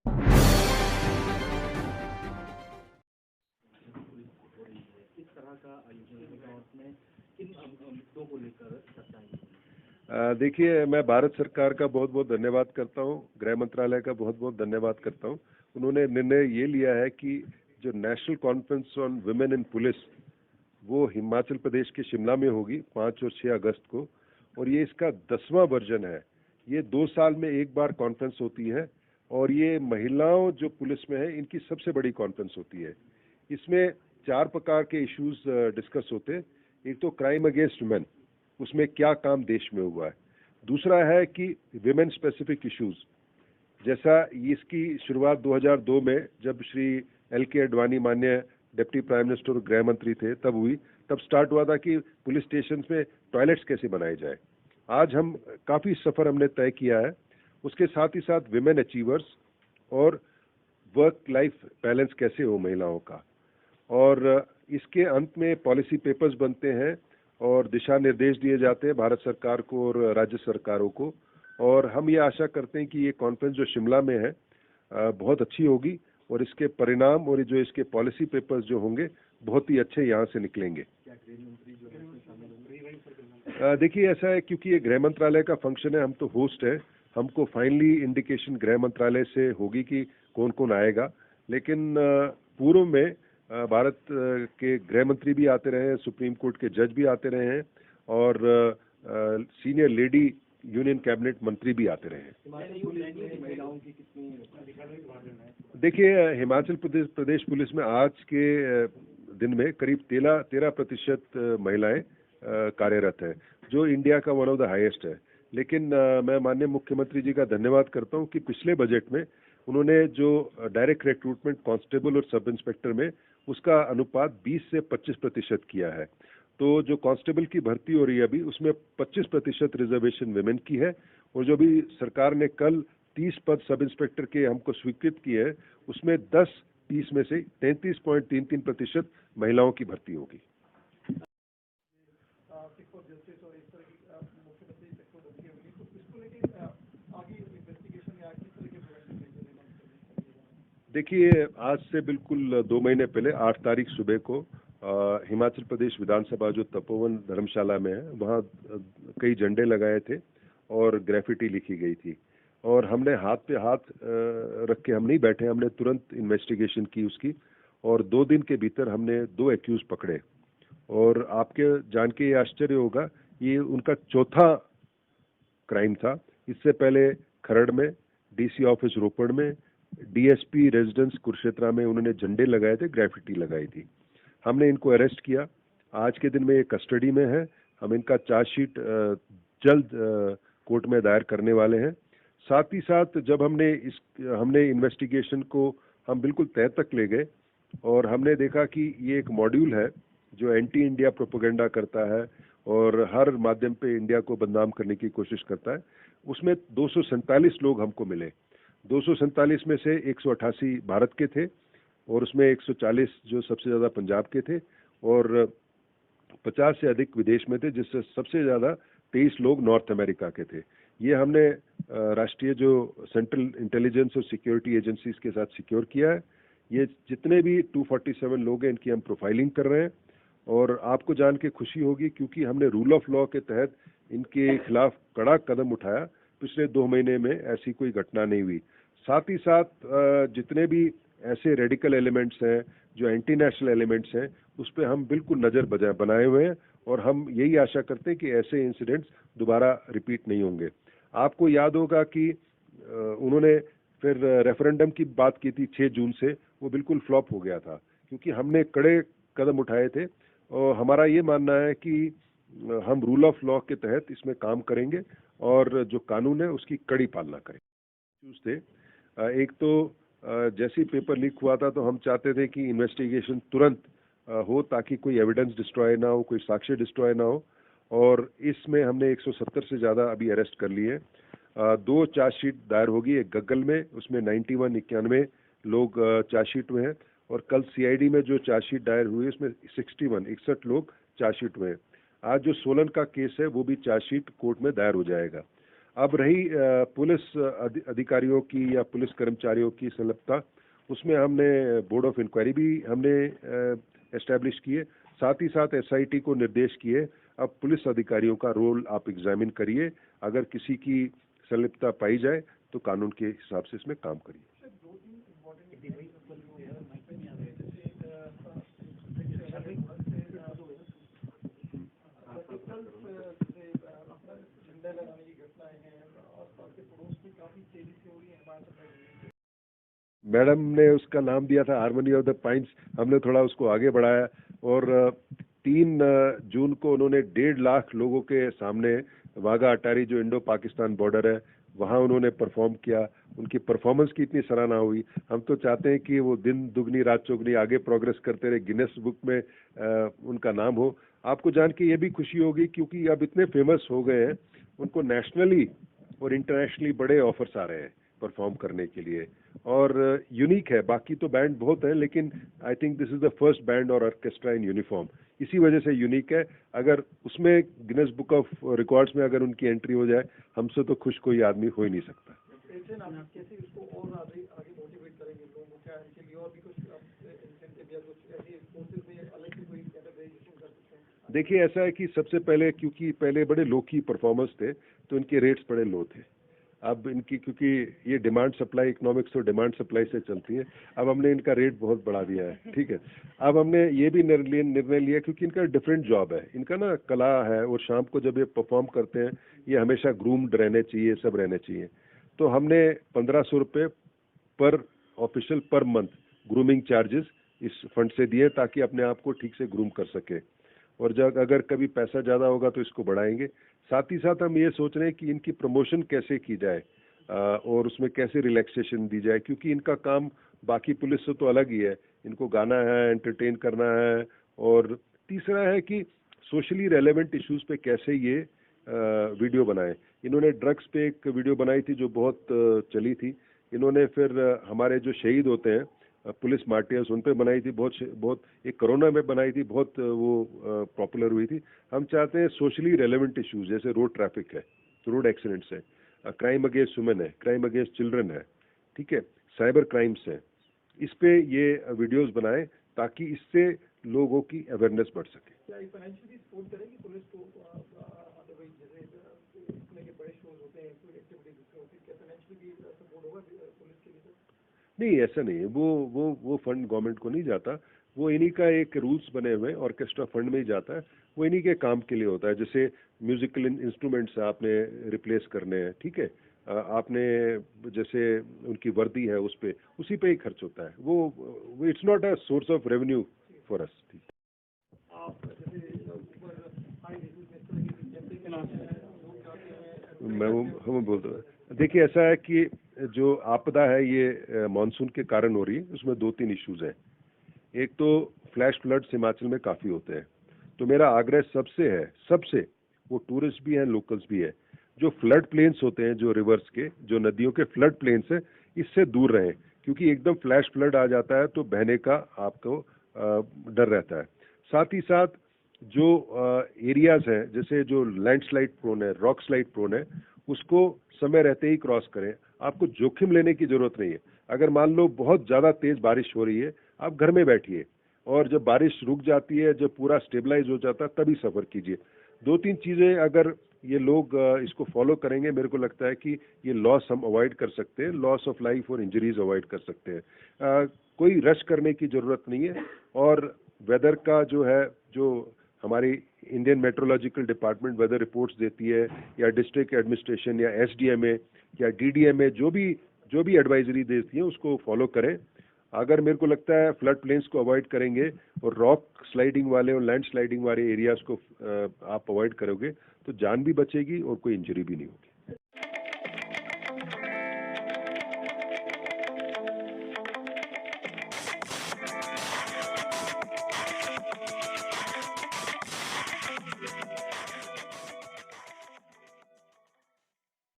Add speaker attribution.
Speaker 1: किस तरह का आयोजन होगा और उसमें किन मुद्दों को लेकर चर्चाएं?
Speaker 2: देखिए, मैं भारत सरकार का बहुत बहुत धन्यवाद करता हूँ, गृह मंत्रालय का बहुत बहुत धन्यवाद करता हूँ। उन्होंने निर्णय ये लिया है कि जो national conference on women in police वो हिमाचल प्रदेश के शिमला में होगी 5 और 6 अगस्त को, और ये इसका 10वां वर्जन है। ये 2 साल में एक बार कॉन्फ्रेंस होती है और ये महिलाओं जो पुलिस में है इनकी सबसे बड़ी कॉन्फ्रेंस होती है। इसमें 4 प्रकार के इश्यूज डिस्कस होते हैं। एक तो क्राइम अगेंस्ट वुमेन, उसमें क्या काम देश में हुआ है। दूसरा है कि विमेन स्पेसिफिक इश्यूज, जैसा इसकी शुरुआत 2002 में जब श्री LK आडवाणी माननीय डिप्टी प्राइम मिनिस्टर और गृह मंत्री थे तब हुई। तब स्टार्ट हुआ था कि पुलिस स्टेशन में टॉयलेट्स कैसे बनाए जाए। आज हम काफी सफर हमने तय किया है। उसके साथ ही साथ विमेन अचीवर्स और वर्क लाइफ बैलेंस कैसे हो महिलाओं का, और इसके अंत में पॉलिसी पेपर्स बनते हैं और दिशा निर्देश दिए जाते हैं भारत सरकार को और राज्य सरकारों को। और हम ये आशा करते हैं कि ये कॉन्फ्रेंस जो शिमला में है बहुत अच्छी होगी और इसके परिणाम और जो इसके पॉलिसी पेपर्स जो होंगे बहुत ही अच्छे यहाँ से निकलेंगे। देखिए, ऐसा है क्योंकि ये गृह मंत्रालय का फंक्शन है, हम तो होस्ट है। हमको फाइनली इंडिकेशन गृह मंत्रालय से होगी कि कौन कौन आएगा, लेकिन पूर्व में भारत के गृह मंत्री भी आते रहे हैं, सुप्रीम कोर्ट के जज भी आते रहे हैं और सीनियर लेडी यूनियन कैबिनेट मंत्री भी आते रहे हैं। देखिए, हिमाचल प्रदेश पुलिस में आज के दिन में करीब 13% महिलाएं कार्यरत है, जो इंडिया का वन ऑफ द हाईएस्ट है। लेकिन मैं माननीय मुख्यमंत्री जी का धन्यवाद करता हूं कि पिछले बजट में उन्होंने जो डायरेक्ट रिक्रूटमेंट कांस्टेबल और सब इंस्पेक्टर में उसका अनुपात 20 से 25% किया है। तो जो कांस्टेबल की भर्ती हो रही है अभी, उसमें 25% रिजर्वेशन विमेन की है, और जो भी सरकार ने कल 30 पद सब इंस्पेक्टर के हमको स्वीकृत किए हैं, उसमें 10-30 में से 33.33% महिलाओं की भर्ती होगी। देखिए, आज से बिल्कुल 2 महीने पहले 8 तारीख सुबह को हिमाचल प्रदेश विधानसभा जो तपोवन धर्मशाला में है, वहाँ कई झंडे लगाए थे और ग्रेफिटी लिखी गई थी, और हमने हाथ पे हाथ रख के हम नहीं बैठे, हमने तुरंत इन्वेस्टिगेशन की उसकी, और 2 दिन के भीतर हमने 2 एक्यूज पकड़े। और आपके जान के ये आश्चर्य होगा, ये उनका चौथा क्राइम था। इससे पहले खरड़ में, DC ऑफिस रोपड़ में, DSP रेजिडेंस कुरुक्षेत्र में उन्होंने झंडे लगाए थे, ग्रेफिटी लगाई थी। हमने इनको अरेस्ट किया। आज के दिन में ये कस्टडी में है। हम इनका चार्जशीट जल्द कोर्ट में दायर करने वाले हैं। साथ ही साथ जब हमने इन्वेस्टिगेशन को हम बिल्कुल तह तक ले गए और हमने देखा कि ये एक मॉड्यूल है जो एंटी इंडिया प्रोपेगेंडा करता है और हर माध्यम पे इंडिया को बदनाम करने की कोशिश करता है। उसमें 247 लोग हमको मिले। 247 में से 188 भारत के थे और उसमें 140 जो सबसे ज्यादा पंजाब के थे और 50 से अधिक विदेश में थे, जिससे सबसे ज्यादा 23 लोग नॉर्थ अमेरिका के थे। ये हमने राष्ट्रीय जो सेंट्रल इंटेलिजेंस और सिक्योरिटी एजेंसीज के साथ सिक्योर किया है। ये जितने भी 247 लोग हैं, इनकी हम प्रोफाइलिंग कर रहे हैं, और आपको जान के खुशी होगी क्योंकि हमने रूल ऑफ लॉ के तहत इनके खिलाफ कड़ा कदम उठाया। पिछले 2 महीने में ऐसी कोई घटना नहीं हुई। साथ ही साथ जितने भी ऐसे रेडिकल एलिमेंट्स हैं, जो एंटी नेशनल एलिमेंट्स हैं, उस पर हम बिल्कुल नजर बनाए हुए हैं, और हम यही आशा करते हैं कि ऐसे इंसिडेंट्स दोबारा रिपीट नहीं होंगे। आपको याद होगा कि उन्होंने फिर रेफरेंडम की बात की थी 6 जून से, वो बिल्कुल फ्लॉप हो गया था क्योंकि हमने कड़े कदम उठाए थे, और हमारा ये मानना है कि हम रूल ऑफ लॉ के तहत इसमें काम करेंगे और जो कानून है उसकी कड़ी पालना करेंगे। एक तो जैसे ही पेपर लीक हुआ था तो हम चाहते थे कि इन्वेस्टिगेशन तुरंत हो ताकि कोई एविडेंस डिस्ट्रॉय ना हो, कोई साक्ष्य डिस्ट्रॉय ना हो, और इसमें हमने 170 से ज़्यादा अभी अरेस्ट कर लिए। 2 चार्जशीट दायर होगी, एक गग्गल में, उसमें 91 लोग चार्जशीट में हैं, और कल CID में जो चार्जशीट दायर हुई उसमें 61 लोग चार्जशीट में हैं। आज जो सोलन का केस है वो भी चार्जशीट कोर्ट में दायर हो जाएगा। अब रही पुलिस अधिकारियों की या पुलिस कर्मचारियों की संलिप्तता, उसमें हमने बोर्ड ऑफ इंक्वायरी भी हमने एस्टैब्लिश किए, साथ ही साथ एसआईटी को निर्देश किए अब पुलिस अधिकारियों का रोल आप एग्जामिन करिए, अगर किसी की संलिप्तता पाई जाए तो कानून के हिसाब से इसमें काम करिए। मैडम ने उसका नाम दिया था हार्मनी ऑफ द पाइंस, हमने थोड़ा उसको आगे बढ़ाया और 3 जून को उन्होंने 1.5 लाख लोगों के सामने वाघा अटारी जो इंडो पाकिस्तान बॉर्डर है वहाँ उन्होंने परफॉर्म किया। उनकी परफॉर्मेंस की इतनी सराहना हुई। हम तो चाहते हैं कि वो दिन दुगनी रात चौगनी आगे प्रोग्रेस करते रहे, गिनेस बुक में उनका नाम हो। आपको जान के ये भी खुशी होगी क्योंकि अब इतने फेमस हो गए हैं, उनको नेशनली और इंटरनेशनली बड़े ऑफर्स आ रहे हैं परफॉर्म करने के लिए और यूनिक है। बाकी तो बैंड बहुत है लेकिन I think this is the first band और ऑर्केस्ट्रा इन यूनिफॉर्म, इसी वजह से यूनिक है। अगर उसमें गिनेस बुक ऑफ रिकॉर्ड्स में अगर उनकी एंट्री हो जाए, हमसे तो खुश कोई आदमी हो ही नहीं सकता।
Speaker 1: कैसे इसको और आगे मोटिवेट करेंगे लोगों को, क्या इनके लिए और भी कुछ इंसेंटिव या कुछ ऐसी कोर्सेज में अलग से कोई कैटेगराइजेशन कर सकते हैं?
Speaker 2: देखिए ऐसा है कि सबसे पहले क्योंकि पहले बड़े लो की परफॉर्मेंस थे तो इनके रेट्स बड़े लो थे। अब इनकी क्योंकि ये डिमांड सप्लाई इकोनॉमिक्स तो डिमांड सप्लाई से चलती है, अब हमने इनका रेट बहुत बढ़ा दिया है। ठीक है, अब हमने ये भी निर्णय लिया क्योंकि इनका डिफरेंट जॉब है, इनका ना कला है और शाम को जब ये परफॉर्म करते हैं ये हमेशा ग्रूम्ड रहने चाहिए, सब रहने चाहिए। तो हमने 1500 रुपये पर official per month grooming charges इस फंड से दिए ताकि अपने आप को ठीक से ग्रूम कर सके, और जब अगर कभी पैसा ज़्यादा होगा तो इसको बढ़ाएंगे। साथ ही साथ हम ये सोच रहे हैं कि इनकी प्रमोशन कैसे की जाए और उसमें कैसे रिलैक्सेशन दी जाए, क्योंकि इनका काम बाकी पुलिस से तो अलग ही है। इनको गाना है, एंटरटेन करना है, और तीसरा है कि सोशली रेलेवेंट इश्यूज पे कैसे ये वीडियो बनाए। इन्होंने ड्रग्स पे एक वीडियो बनाई थी जो बहुत चली थी। इन्होंने फिर हमारे जो शहीद होते हैं पुलिस मार्टियर्स, उन पे बनाई थी, बहुत एक कोरोना में बनाई थी, बहुत वो पॉपुलर हुई थी। हम चाहते हैं सोशली रेलेवेंट इश्यूज जैसे रोड ट्रैफिक है, रोड एक्सीडेंट्स है, क्राइम अगेंस्ट वुमेन है, क्राइम अगेंस्ट चिल्ड्रन है, ठीक है, साइबर क्राइम्स है, इस पे ये वीडियोस बनाएं ताकि इससे लोगों की अवेयरनेस बढ़ सके।
Speaker 1: क्या फाइनेंशियली सपोर्ट करेगी पुलिस को? जैसे इतने के बड़े शोज होते हैं, कोई एक्टिविटीज होती है, क्या फाइनेंशियली भी सपोर्ट होगा पुलिस के लिए?
Speaker 2: नहीं, ऐसा नहीं है, वो फंड गवर्नमेंट को नहीं जाता, वो इन्हीं का एक रूल्स बने हुए ऑर्केस्ट्रा फंड में ही जाता है, वो इन्हीं के काम के लिए होता है। जैसे म्यूजिकल इंस्ट्रूमेंट्स आपने रिप्लेस करने हैं, ठीक है, आपने जैसे उनकी वर्दी है उस पे, उसी पे ही खर्च होता है, वो it's not a source of revenue for us. हम बोलते हैं, देखिए ऐसा है कि जो आपदा है ये मानसून के कारण हो रही है, उसमें 2-3 इश्यूज हैं। एक तो फ्लैश फ्लड्स हिमाचल में काफ़ी होते हैं, तो मेरा आग्रह सबसे वो टूरिस्ट भी हैं, लोकल्स भी है, जो फ्लड प्लेन्स होते हैं, जो रिवर्स के, जो नदियों के फ्लड प्लेन्स है, इससे दूर रहें, क्योंकि एकदम फ्लैश फ्लड आ जाता है तो बहने का आपको डर रहता है। साथ ही साथ जो एरियाज हैं, जैसे जो लैंडस्लाइड प्रोन है, रॉक स्लाइड प्रोन है, उसको समय रहते ही क्रॉस करें। आपको जोखिम लेने की जरूरत नहीं है। अगर मान लो बहुत ज़्यादा तेज बारिश हो रही है, आप घर में बैठिए, और जब बारिश रुक जाती है, जब पूरा स्टेबलाइज हो जाता है, तभी सफ़र कीजिए। 2-3 चीज़ें अगर ये लोग इसको फॉलो करेंगे, मेरे को लगता है कि ये लॉस हम अवॉइड कर सकते हैं, लॉस ऑफ लाइफ और इंजरीज अवॉइड कर सकते हैं। कोई रश करने की ज़रूरत नहीं है, और वेदर का जो है, जो हमारी Indian meteorological department weather reports देती है, या डिस्ट्रिक्ट एडमिनिस्ट्रेशन या एसडीएमए या डीडीएमए जो भी एडवाइजरी देती है उसको फॉलो करें। अगर मेरे को लगता है फ्लड प्लेन्स को अवॉइड करेंगे और रॉक स्लाइडिंग वाले और लैंड स्लाइडिंग वाले एरियाज को आप अवॉइड करोगे तो जान भी बचेगी और कोई इंजरी भी नहीं होगी।